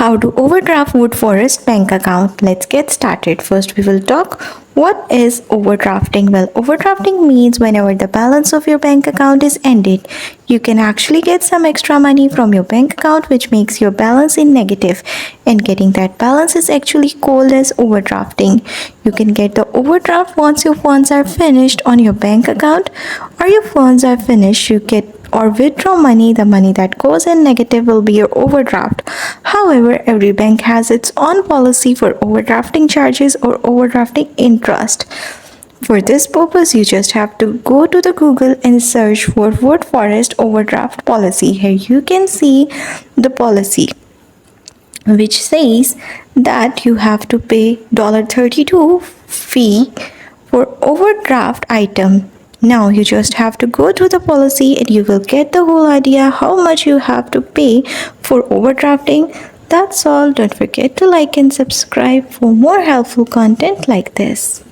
How to overdraft Woodforest bank account. Let's get started. First, we will talk what is overdrafting. Well, overdrafting means whenever the balance of your bank account is ended, you can actually get some extra money from your bank account, which makes your balance in negative. And getting that balance is actually called as overdrafting. You can get the overdraft once your funds are finished on your bank account, or your funds are finished, you get or withdraw money. The money that goes in negative will be your overdraft. However, every bank has its own policy for overdrafting charges or overdrafting interest. For this purpose, you just have to go to the Google and search for Woodforest Overdraft Policy. Here you can see the policy, which says that you have to pay $32 fee for overdraft item. Now you just have to go through the policy and you will get the whole idea how much you have to pay for overdrafting. That's all. Don't forget to like and subscribe for more helpful content like this.